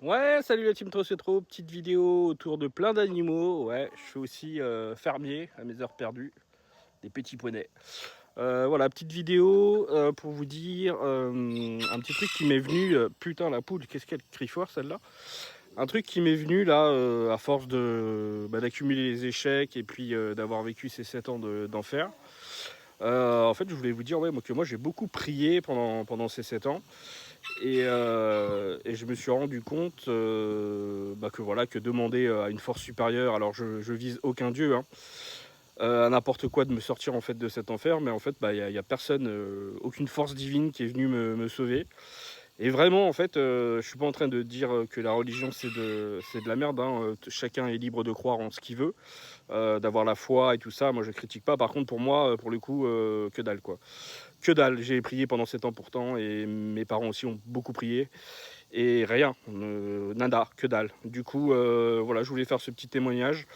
Ouais, salut la team Trop c'est trop, petite vidéo autour de plein d'animaux. Ouais, je suis aussi fermier à mes heures perdues, des petits poneys. Voilà, petite vidéo pour vous dire un petit truc qui m'est venu. Putain, la poule, qu'est-ce qu'elle crie fort celle-là. Un truc qui m'est venu là, à force d'accumuler les échecs et puis d'avoir vécu ces 7 ans d'enfer. En fait, je voulais vous dire que moi j'ai beaucoup prié pendant ces 7 ans. Et je me suis rendu compte que demander à une force supérieure, alors je vise aucun dieu, hein, à n'importe quoi de me sortir en fait de cet enfer, mais en fait y a personne, aucune force divine qui est venue me sauver. Et vraiment en fait, je suis pas en train de dire que la religion c'est de la merde, hein, chacun est libre de croire en ce qu'il veut, d'avoir la foi et tout ça. Moi je critique pas. Par contre pour moi, pour le coup, que dalle quoi. Que dalle, j'ai prié pendant 7 ans pourtant, et mes parents aussi ont beaucoup prié, et rien, nada, que dalle. Du coup, voilà, je voulais faire ce petit témoignage.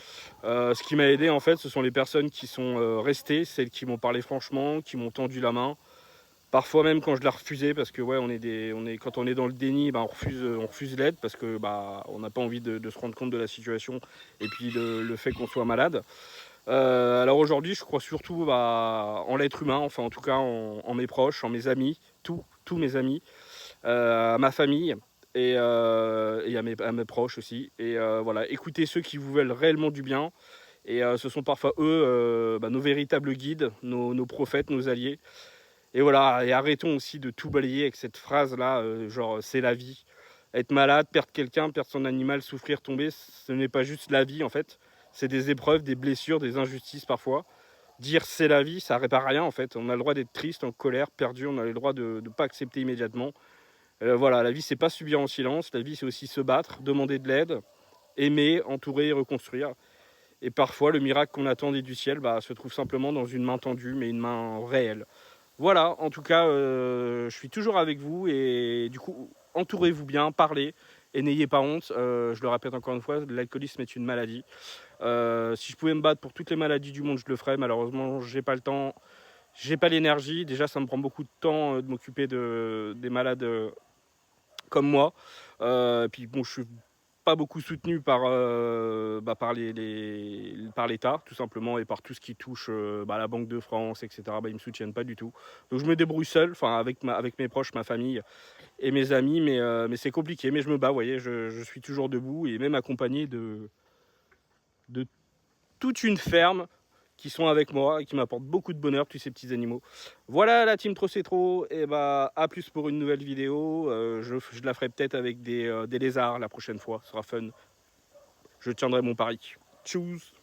Ce qui m'a aidé en fait, ce sont les personnes qui sont restées, celles qui m'ont parlé franchement, qui m'ont tendu la main. Parfois même quand je l'ai refusé, parce que ouais, quand on est dans le déni, on refuse l'aide parce que on n'a pas envie de se rendre compte de la situation et puis le fait qu'on soit malade. Alors aujourd'hui, je crois surtout en l'être humain, enfin en tout cas en mes proches, en mes amis, tous mes amis, à ma famille et à mes proches aussi. Et voilà, écoutez ceux qui vous veulent réellement du bien. Et ce sont parfois eux nos véritables guides, nos prophètes, nos alliés. Et voilà, et arrêtons aussi de tout balayer avec cette phrase-là, genre c'est la vie. Être malade, perdre quelqu'un, perdre son animal, souffrir, tomber, ce n'est pas juste la vie en fait. C'est des épreuves, des blessures, des injustices parfois. Dire c'est la vie, ça répare rien en fait. On a le droit d'être triste, en colère, perdu, on a le droit de ne pas accepter immédiatement. Voilà, la vie c'est pas subir en silence, la vie c'est aussi se battre, demander de l'aide, aimer, entourer, reconstruire. Et parfois le miracle qu'on attendait du ciel se trouve simplement dans une main tendue, mais une main réelle. Voilà, en tout cas, je suis toujours avec vous et du coup, entourez-vous bien, parlez et n'ayez pas honte. Je le répète encore une fois, l'alcoolisme est une maladie. Si je pouvais me battre pour toutes les maladies du monde, je le ferais. Malheureusement, j'ai pas le temps, j'ai pas l'énergie. Déjà, ça me prend beaucoup de temps de m'occuper des malades comme moi. Puis bon, je suis pas beaucoup soutenu par l'État, tout simplement, et par tout ce qui touche la Banque de France, etc. Ils me soutiennent pas du tout. Donc je me débrouille seul, enfin avec mes proches, ma famille et mes amis, mais c'est compliqué. Mais je me bats, vous voyez, je suis toujours debout et même accompagné de toute une ferme qui sont avec moi et qui m'apportent beaucoup de bonheur, tous ces petits animaux. Voilà la team Trop c'est trop, et à plus pour une nouvelle vidéo. Je la ferai peut-être avec des lézards la prochaine fois, ce sera fun. Je tiendrai mon pari. Tchuss.